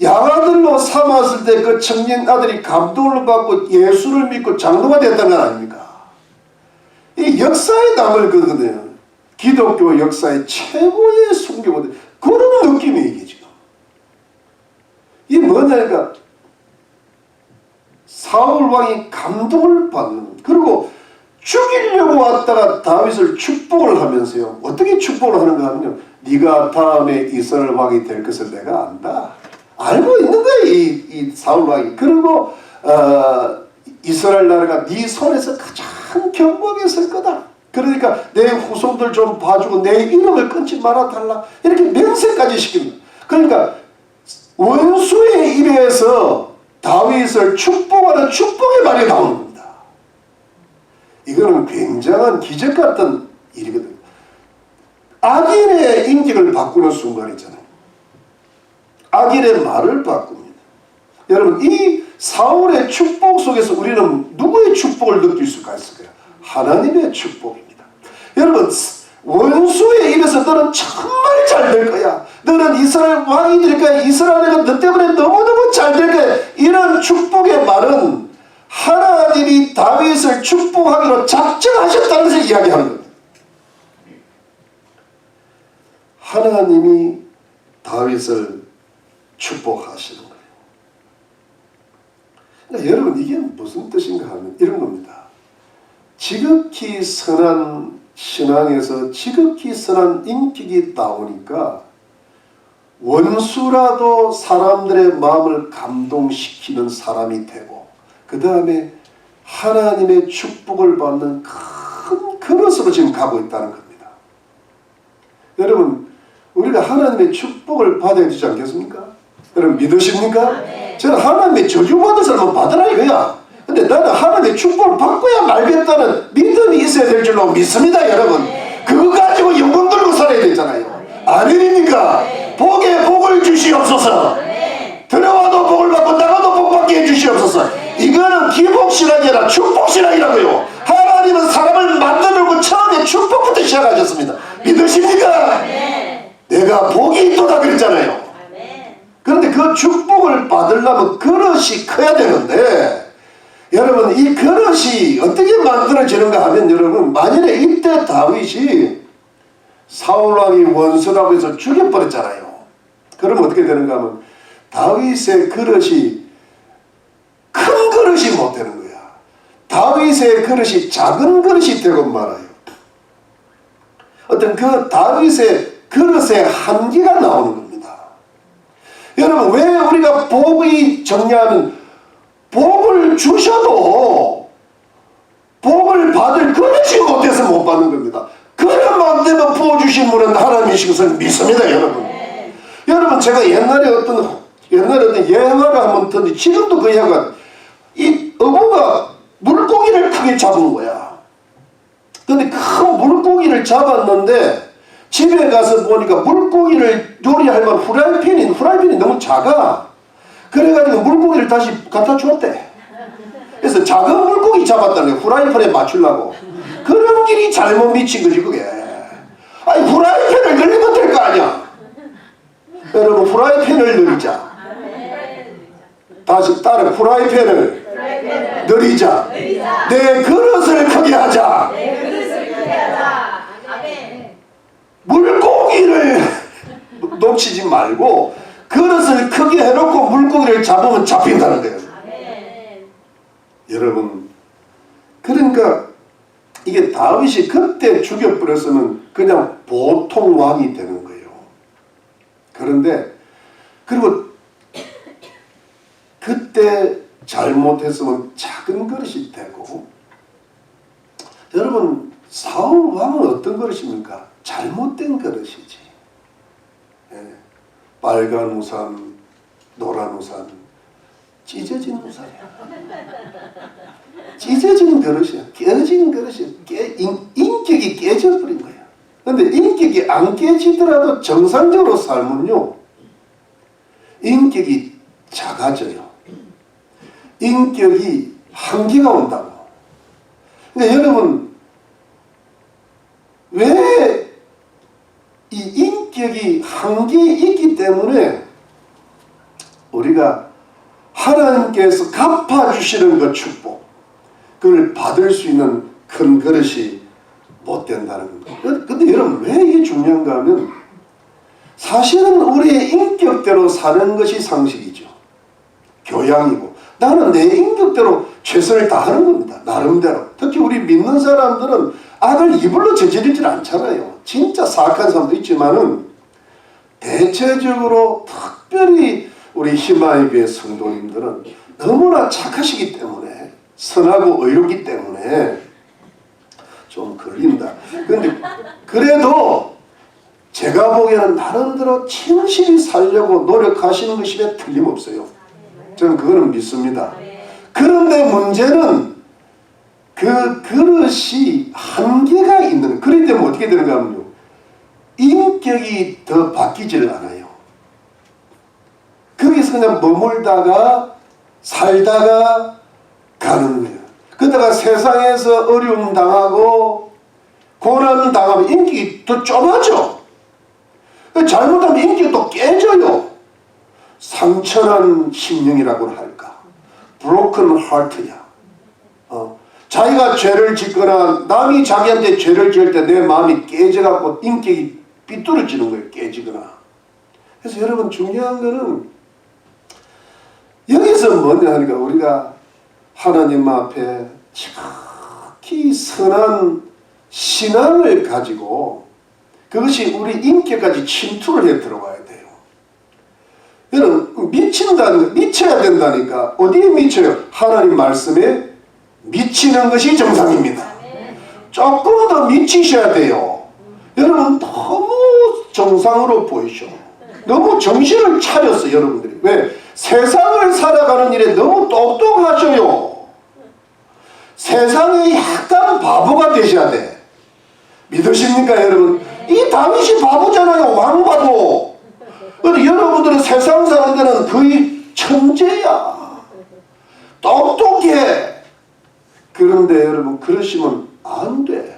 양아들로 삼았을 때 그 청년 아들이 감동을 받고 예수를 믿고 장로가 됐다는 건 아닙니까? 이 역사에 남을 거거든요. 기독교 역사의 최고의 순교거든. 그런 느낌이 이게 지금. 이게 뭐냐니까 사울 왕이 감동을 받는, 그리고 죽이려고 왔다가 다윗을 축복을 하면서요. 어떻게 축복을 하는가 하면요. 네가 다음에 이스라엘 왕이 될 것을 내가 안다. 알고 있는 거예요. 이 사울 왕이. 그리고 이스라엘 나라가 네 손에서 가장 견고하게 설 거다. 그러니까 내 후손들 좀 봐주고 내 이름을 끊지 말아달라. 이렇게 맹세까지 시킵니다. 그러니까 원수의 입에서 다윗을 축복하는 축복의 말이 나오는 겁니다. 이거는 굉장한 기적 같은 일이거든요. 악인의 인격을 바꾸는 순간이잖아요. 악인의 말을 바꿉니다. 여러분, 이 사울의 축복 속에서 우리는 누구의 축복을 느낄 수가 있을까요? 하나님의 축복입니다. 여러분, 원수의 입에서 너는 정말 잘 될 거야. 너는 이스라엘 왕이 될 거야. 이스라엘은 너 때문에 너무너무 잘 될 거야. 이런 축복의 말은 하나님이 다윗을 축복하기로 작정하셨다는 것을 이야기하는 겁니다. 하나님이 다윗을 축복하시는 거예요. 그러니까 여러분 이게 무슨 뜻인가 하면 이런 겁니다. 지극히 선한 신앙에서 지극히 선한 인격이 나오니까 원수라도 사람들의 마음을 감동시키는 사람이 되고 그 다음에 하나님의 축복을 받는 큰 그릇으로 지금 가고 있다는 겁니다. 여러분 우리가 하나님의 축복을 받아야 되지 않겠습니까? 여러분 믿으십니까? 저는 하나님의 저주받은 사람은 받으라 이거야. 근데 나는 하나님의 축복을 받고야 말겠다는 믿음이 있어야 될 줄로 믿습니다. 여러분 그거 가지고 영광 들고 살아야 되잖아요. 아멘입니까? 복에 복을 주시옵소서. 들어와도 복을 받고 나가도 복 받게 해주시옵소서. 이거는 기복신앙이 아니라 축복신앙이라고요. 하나님은 사람을 만들고 처음에 축복부터 시작하셨습니다. 믿으십니까? 내가 복이 있도다 그랬잖아요. 그런데 그 축복을 받으려면 그릇이 커야 되는데 여러분 이 그릇이 어떻게 만들어지는가 하면 여러분 만일에 이때 다윗이 사울왕이 원수라고 해서 죽여버렸잖아요. 그럼 어떻게 되는가 하면 다윗의 그릇이 큰 그릇이 못 되는 거야. 다윗의 그릇이 작은 그릇이 되고 말아요. 어떤 그 다윗의 그릇에 한계가 나오는 겁니다. 여러분 왜 우리가 복이 정리하면 복을 주셔도 복을 받을 그릇이 못해서 못 받는 겁니다. 그릇만 되면 부어주신 분은 하나님이신 것을 믿습니다. 여러분 여러분 제가 옛날에 어떤 예화를 한번 듣는데 지금도 그 예화가 이 어부가 물고기를 크게 잡은 거야. 근데 큰 물고기를 잡았는데 집에 가서 보니까 물고기를 요리할 만한 후라이팬이 너무 작아. 그래가지고 물고기를 다시 갖다 줬대. 그래서 작은 물고기 잡았다는 거야. 후라이팬에 맞추려고. 그런 길이 잘못 미친 거지 그게. 아니 후라이팬을 늘리면 될 거 아니야. 여러분 후라이팬을 늘리자. 다시 따라 후라이팬을 늘리자. 내 그릇을 크게 하자. 물고기를 놓치지 말고 그릇을 크게 해놓고 물고기를 잡으면 잡힌다는 거예요. 여러분 그러니까 이게 다윗이 그때 죽여버렸으면 그냥 보통 왕이 되는 거예요. 그런데 그리고 그때 잘못했으면 작은 그릇이 되고 여러분 사울 왕은 어떤 그릇입니까? 잘못된 그릇이지. 빨간 우산, 노란 우산, 찢어진 우산이야. 찢어진 그릇이야. 깨진 그릇이야. 인격이 깨져버린 거야. 근데 인격이 안 깨지더라도 정상적으로 살면요 인격이 작아져요. 인격이 한계가 온다고. 그러니까 여러분 왜 이 인격이 한계에 있기 때문에 우리가 하나님께서 갚아주시는 그 축복 그걸 받을 수 있는 큰 그릇이 못 된다는 겁니다. 근데 여러분 왜 이게 중요한가 하면 사실은 우리의 인격대로 사는 것이 상식이죠. 교양이고 나는 내 인격대로 최선을 다하는 겁니다. 나름대로. 특히 우리 믿는 사람들은 악을 이불로 저지르질 않잖아요. 진짜 사악한 사람도 있지만은 대체적으로 특별히 우리 희망예배 성도님들은 너무나 착하시기 때문에 선하고 의롭기 때문에 좀 걸린다. 그런데 그래도 제가 보기에는 나름대로 진실히 살려고 노력하시는 것이 틀림없어요. 저는 그거는 믿습니다. 그런데 문제는 그 그릇이 한계가 있는, 그렇기 때문에 어떻게 되는가 하면요, 인격이 더 바뀌지를 않아요. 거기서 그냥 머물다가 살다가 가는 거예요. 그러다가 세상에서 어려움 당하고 고난 당하면 인격이 더 좁아져. 잘못하면 인격이 또 깨져요. 상처난 심령이라고 할까, 브로큰 하트야. 자기가 죄를 짓거나 남이 자기한테 죄를 지을 때 내 마음이 깨져갖고 인격이 삐뚤어지는 거예요. 깨지거나. 그래서 여러분 중요한 거는 여기서 뭐냐 하니까 우리가 하나님 앞에 지극히 선한 신앙을 가지고 그것이 우리 인격까지 침투를 해 들어와야 돼요. 여러분 미쳐야 된다니까. 어디에 미쳐요? 하나님 말씀에 미치는 것이 정상입니다. 조금 더 미치셔야 돼요. 여러분 너무 정상으로 보이셔. 너무 정신을 차렸어 여러분들이. 왜? 세상을 살아가는 일에 너무 똑똑하셔요. 세상에 약간 바보가 되셔야 돼. 믿으십니까 여러분? 이 다윗이 바보잖아요. 왕바보. 근데 여러분들은 세상 사람들은 거의 천재야. 똑똑해. 그런데 여러분 그러시면 안 돼.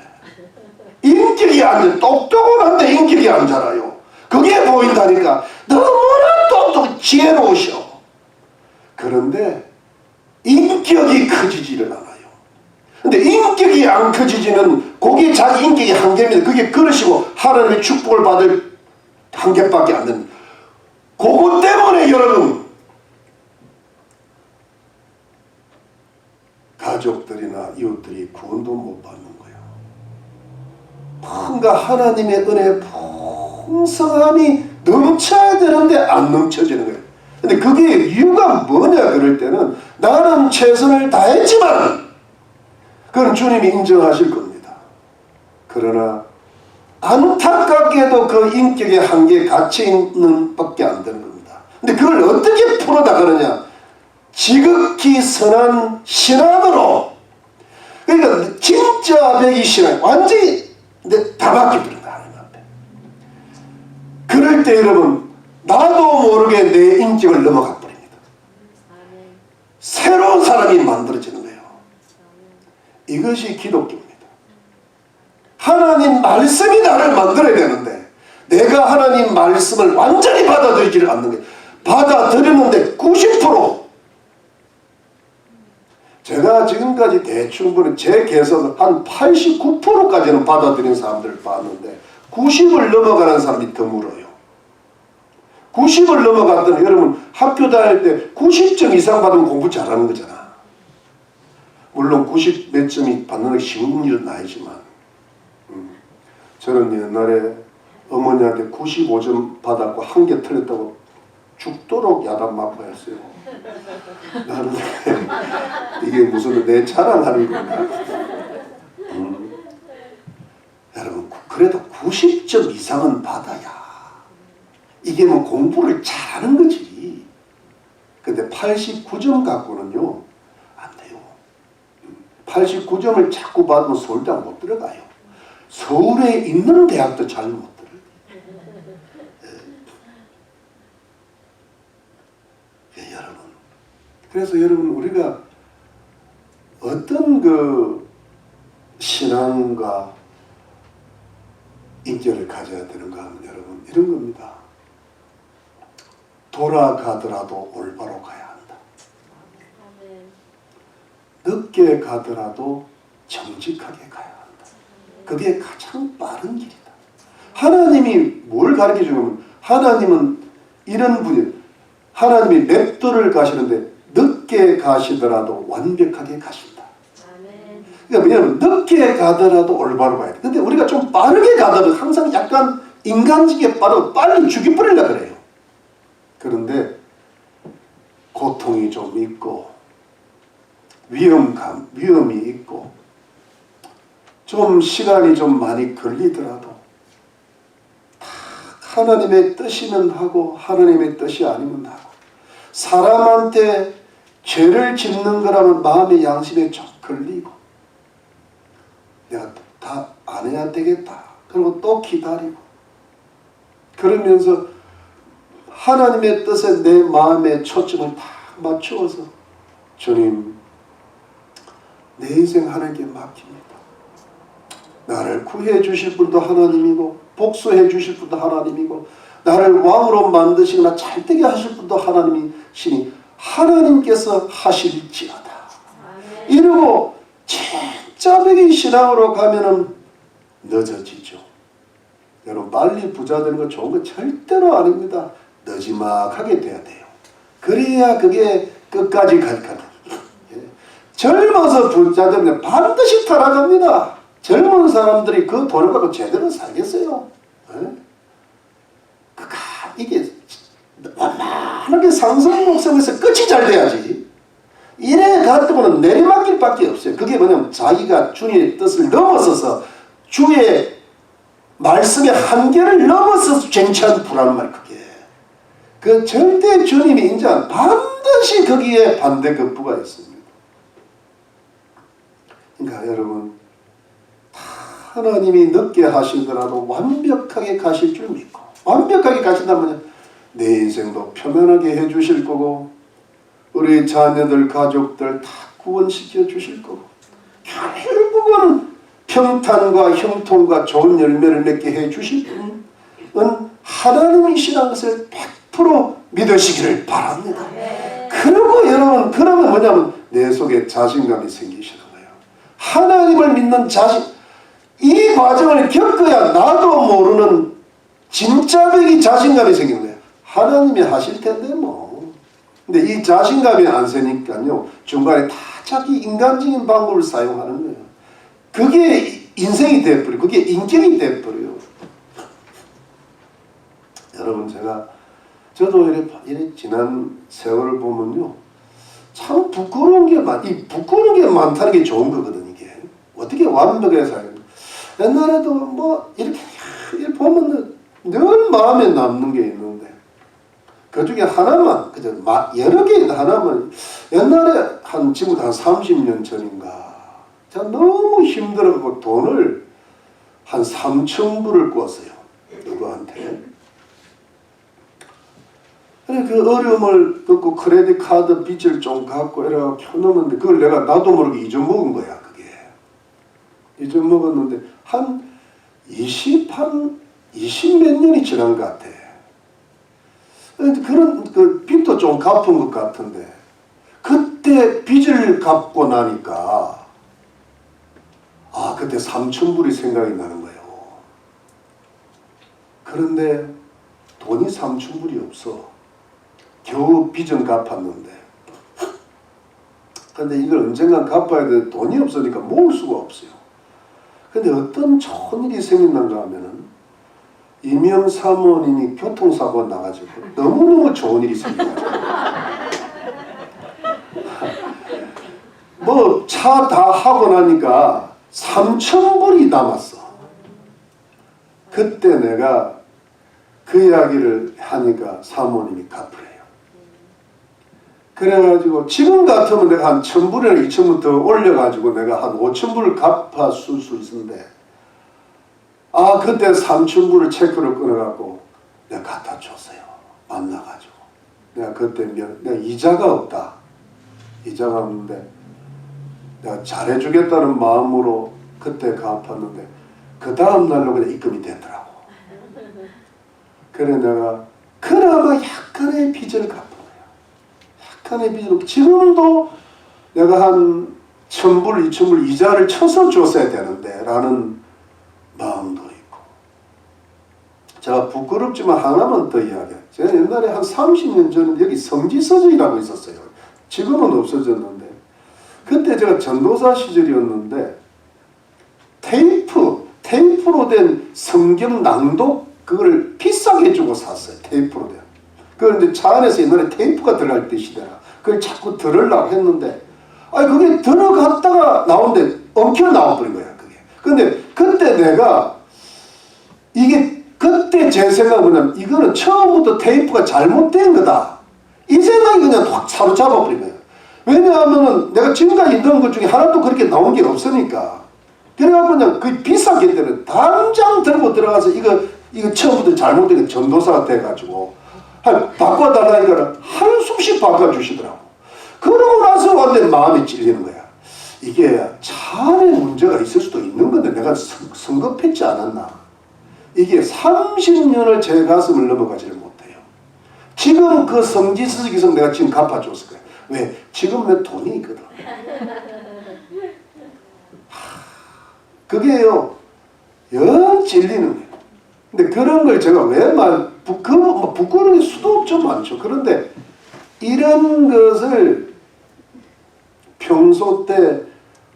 인격이 안 돼. 똑똑은 한데 인격이 안 자라요. 그게 보인다니까. 너무나 똑똑 지혜로우셔. 그런데 인격이 커지지를 않아요. 근데 인격이 안 커지지는 그게 자기 인격이 한계입니다. 그게 그러시고 하나님의 축복을 받을 한계밖에 안 됩니다. 그것 때문에 여러분 가족들이나 이웃들이 구원도 못 받는 거예요. 뭔가 하나님의 은혜의 풍성함이 넘쳐야 되는데 안 넘쳐지는 거예요. 근데 그게 이유가 뭐냐 그럴 때는 나는 최선을 다했지만 그건 주님이 인정하실 겁니다. 그러나 안타깝게도 그 인격의 한계에 갇혀 있는 밖에 안 되는 겁니다. 근데 그걸 어떻게 풀어나가느냐? 지극히 선한 신앙으로. 그러니까 진짜 백이 신앙 완전히 다 바뀌어버린다 하나님 앞에. 그럴 때 여러분 나도 모르게 내 인격을 넘어가 버립니다. 새로운 사람이 만들어지는 거예요. 이것이 기독교입니다. 하나님 말씀이 나를 만들어야 되는데 내가 하나님 말씀을 완전히 받아들이지를 않는 거예요. 받아들이는데 90% 제가 지금까지 대충 보는 제 계산은 한 89%까지는 받아들인 사람들을 봤는데 90을 넘어가는 사람이 드물어요. 90을 넘어갔더니 여러분 학교 다닐 때 90점 이상 받으면 공부 잘하는 거잖아. 물론 90 몇 점이 받는 게 쉬운 일은 아니지만 저는 옛날에 어머니한테 95점 받았고 한 개 틀렸다고 죽도록 야단 맞고 했어요. 나는 이게 무슨 내 자랑하는 건가? 여러분 그래도 90점 이상은 받아야 이게 뭐 공부를 잘하는 거지. 근데 89점 갖고는요 안 돼요. 89점을 자꾸 받으면 서울대학 못 들어가요. 서울에 있는 대학도 잘 못 들어요. 여러분 그래서 여러분 우리가 어떤 그 신앙과 인격을 가져야 되는가 하면 여러분 이런 겁니다. 돌아가더라도 올바로 가야 한다. 늦게 가더라도 정직하게 가야 한다. 그게 가장 빠른 길이다. 하나님이 뭘 가르쳐 주냐면 하나님은 이런 분이에요. 하나님이 맷돌을 가시는데 늦게 가시더라도 완벽하게 가신다. 그러니까 왜냐하면 늦게 가더라도 올바로 가야 돼. 근데 우리가 좀 빠르게 가더라도 항상 약간 인간적이게 빠르고 빨리 죽여버리려고 그래요. 그런데 고통이 좀 있고 위험이 있고 좀 시간이 좀 많이 걸리더라도 다 하나님의 뜻이면 하고 하나님의 뜻이 아니면 하고 사람한테 죄를 짓는 거라면 마음의 양심에 좀 걸리고 내가 다 안 해야 되겠다. 그리고 또 기다리고 그러면서 하나님의 뜻에 내 마음의 초점을 다 맞추어서 주님 내 인생 하나님께 맡깁니다. 나를 구해 주실 분도 하나님이고 복수해 주실 분도 하나님이고 나를 왕으로 만드시거나 잘되게 하실 분도 하나님이시니 하나님께서 하실지어다. 이러고 진짜 백인 신앙으로 가면은 늦어지죠. 여러분 빨리 부자 되는 거 좋은 거 절대로 아닙니다. 늦지막하게 돼야 돼요. 그래야 그게 끝까지 갈거든. 젊어서 부자 되면 반드시 타락합니다. 젊은 사람들이 그 돈을 갖고 제대로 살겠어요. 이게 완만하게 상승곡성에서 끝이 잘 돼야지. 이래 가지고는 내리막길 밖에 없어요. 그게 뭐냐면 자기가 주님의 뜻을 넘어서서 주의 말씀의 한계를 넘어서서 쟁취한 불안한 말 그게. 그 절대 주님이 인정한 반드시 거기에 반대급부가 있습니다. 그러니까 여러분 하나님이 늦게 하시더라도 완벽하게 가실 줄 믿고 완벽하게 가신다면 내 인생도 편안하게 해주실 거고 우리 자녀들 가족들 다 구원시켜 주실 거고 결국은 평탄과 형통과 좋은 열매를 맺게 해주실 분은 하나님이시라는 것을 100% 믿으시기를 바랍니다. 그리고 여러분 그러면 뭐냐면 내 속에 자신감이 생기시는 거예요. 하나님을 믿는 자신 이 과정을 겪어야 나도 모르는 진짜 백이 자신감이 생기는 거예요. 하나님이 하실 텐데 뭐. 근데 이 자신감이 안 세니까요. 중간에 다 자기 인간적인 방법을 사용하는 거예요. 그게 인생이 돼버려요. 그게 인격이 돼버려요. 여러분 저도 이래 지난 세월을 보면요. 참 부끄러운 게 부끄러운 게 많다는 게 좋은 거거든 이게. 어떻게 완벽하게 살아요. 옛날에도 뭐 이렇게 보면 늘 마음에 남는 게 있는데 그 중에 하나만 그저 여러 개 하나만 옛날에 지금 한 30년 전인가 제가 너무 힘들어갖고 돈을 한 3,000불을 꿨어요. 누구한테. 그 어려움을 겪고 크레딧 카드 빚을 좀 갖고 이래가 켜놓는데 그걸 내가 나도 모르게 잊어먹은 거야. 그게 잊어먹었는데 한 20몇 년이 지난 것 같아. 그런 그 빚도 좀 갚은 것 같은데 그때 빚을 갚고 나니까 그때 3,000불이 생각이 나는 거예요. 그런데 돈이 3,000불이 없어. 겨우 빚은 갚았는데 근데 이걸 언젠간 갚아야 되는데 돈이 없으니까 모을 수가 없어요. 근데 어떤 좋은 일이 생긴다가 하면은 이명 사모님이 교통사고가 나가지고 너무너무 좋은 일이 생겨가지고 뭐 차 다 하고 나니까 3,000불이 남았어. 그때 내가 그 이야기를 하니까 사모님이 갚으래요. 그래가지고 지금 같으면 내가 한 1,000불이나 2,000불 더 올려가지고 내가 한 5,000불을 갚아줄 수 있었는데 그때 3,000불을 체크를 끊어갖고 내가 갖다 줬어요. 만나가지고 내가 그때 내가 이자가 없다. 이자가 없는데 내가 잘해주겠다는 마음으로 그때 갚았는데 그 다음 날로 그냥 입금이 되더라고. 그래 내가 그나마 약간의 빚을 갚은 거예요. 약간의 빚을 지금도 내가 한 1,000불, 2,000불 이자를 쳐서 줬어야 되는데 라는 마음도 있고. 제가 부끄럽지만 하나만 더 이야기해요. 제가 옛날에 한 30년 전에 여기 성지서적이라고 있었어요. 지금은 없어졌는데 그때 제가 전도사 시절이었는데 테이프로 된 성경 낭독 그걸 비싸게 주고 샀어요. 테이프로 된. 그걸 이제 차 안에서 옛날에 테이프가 들어갈 때 시대라. 그걸 자꾸 들으려고 했는데 그게 들어갔다가 나오는데 엉켜 나와버린 거야. 그게. 근데 그때 내가 이게 그때 제 생각은 뭐냐면 이거는 처음부터 테이프가 잘못된 거다. 이 생각이 그냥 확 사로잡아버린 거야. 왜냐하면은 내가 지금까지 넣은 것 중에 하나도 그렇게 나온 게 없으니까. 그래갖고 그냥 그 비쌌기 때문에 당장 들고 들어가서 이거 처음부터 잘못된 거 전도사가 돼가지고 바꿔달라니까 한숨씩 바꿔주시더라고. 그러고 나서 완전 마음이 찔리는 거야. 이게 차 안에 문제가 있을 수도 있는 건데 내가 성급했지 않았나. 이게 30년을 제 가슴을 넘어가지를 못해요. 지금 그 성지서적에서 내가 지금 갚아줬을 거야. 왜? 지금 내 돈이 있거든. 그게요, 영 찔리는 거예요. 근데 그런 걸 제가 왜 부끄러운 수도 없죠, 많죠. 그런데 이런 것을 평소 때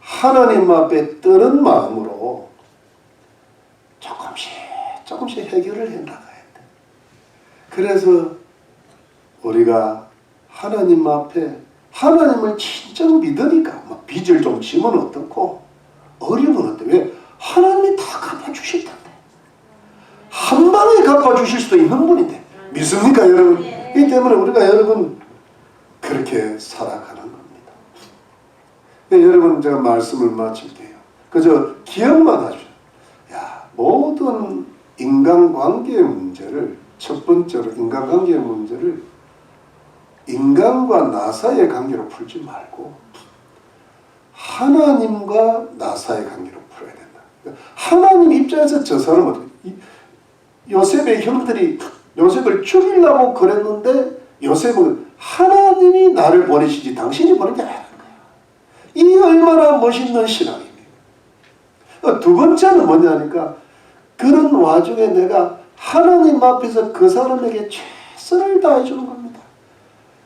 하나님 앞에 뜨는 마음으로 조금씩 해결을 해나가야 돼. 그래서 우리가 하나님 앞에 하나님을 진짜 믿으니까 빚을 좀 지면 어떻고 어려우면 어때? 왜? 하나님이 다 갚아주실 텐데. 한 방에 갚아주실 수도 있는 분인데. 믿습니까 여러분? 이 때문에 우리가 여러분 그렇게 살아가는 겁니다. 여러분 제가 말씀을 마칠게요. 그저 기억만 하죠. 모든 인간관계의 문제를, 첫 번째로 인간관계의 문제를 인간과 나 사이의 관계로 풀지 말고 하나님과 나 사이의 관계로 풀어야 된다. 하나님 입장에서 저 사람은 요셉의 형들이 요셉을 죽이려고 그랬는데 요셉은 하나님이 나를 보내시지 당신이 보낸 게 아니라는 거야. 이 얼마나 멋있는 신앙입니까? 두 번째는 뭐냐니까 그런 와중에 내가 하나님 앞에서 그 사람에게 최선을 다해주는 겁니다.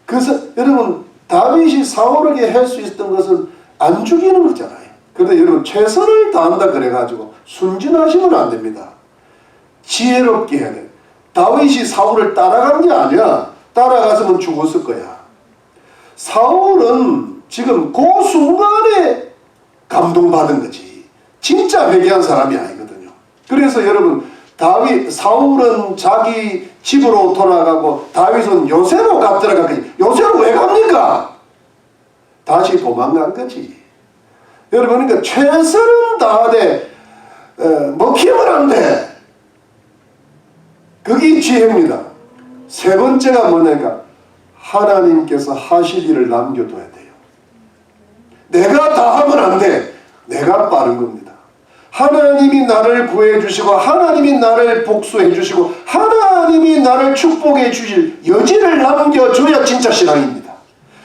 그래서 여러분 다윗이 사울에게 할 수 있었던 것은 안 죽이는 거잖아요. 그런데 여러분 최선을 다한다 그래가지고 순진하시면 안 됩니다. 지혜롭게 해야 돼. 다윗이 사울을 따라간 게 아니야. 따라갔으면 죽었을 거야. 사울은 지금 그 순간에 감동받은 거지. 진짜 회개한 사람이 아니거든요. 그래서 여러분 사울은 자기 집으로 돌아가고 다윗은 요새로 갔더라거든요. 요새로 왜 갑니까? 다시 도망간 거지. 여러분 그러니까 최선은 다하되 먹히면 안 돼. 그게 지혜입니다. 세 번째가 뭐냐니까 하나님께서 하실 일을 남겨둬야 돼요. 내가 다 하면 안 돼. 내가 빠른 겁니다. 하나님이 나를 구해 주시고 하나님이 나를 복수해 주시고 하나님이 나를 축복해 주실 여지를 남겨줘야 진짜 신앙입니다.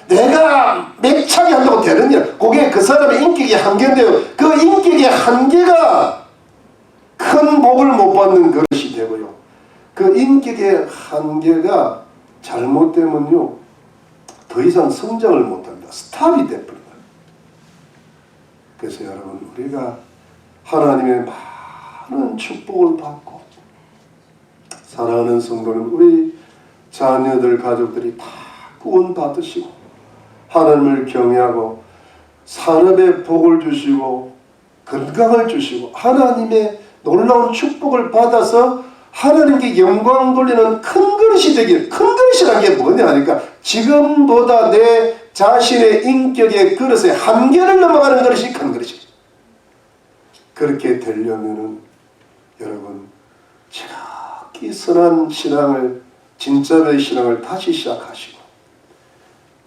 내가 맥차게 한다고 되는 일, 그게 그 사람의 인격의 한계인데요. 그 인격의 한계가 큰 복을 못 받는 것이 되고요. 그 인격의 한계가 잘못되면요 더 이상 성장을 못합니다. 스탑이 돼버립니다. 그래서 여러분 우리가 하나님의 많은 축복을 받고 사랑하는 성도는 우리 자녀들 가족들이 다 구원 받으시고 하나님을 경외하고 산업에 복을 주시고 건강을 주시고 하나님의 놀라운 축복을 받아서 하나님께 영광 돌리는 큰 그릇이 되길. 큰 그릇이라는 게 뭐냐 하니까 지금보다 내 자신의 인격의 그릇의 한계를 넘어가는 그릇이 큰 그릇이에요. 그렇게 되려면은 여러분 지극히 선한 신앙을 진짜의 신앙을 다시 시작하시고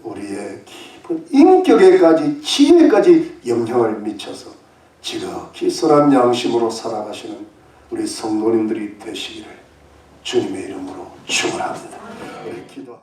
우리의 깊은 인격에까지 지혜까지 영향을 미쳐서 지극히 선한 양심으로 살아가시는 우리 성도님들이 되시기를 주님의 이름으로 축원합니다. 우리 기도.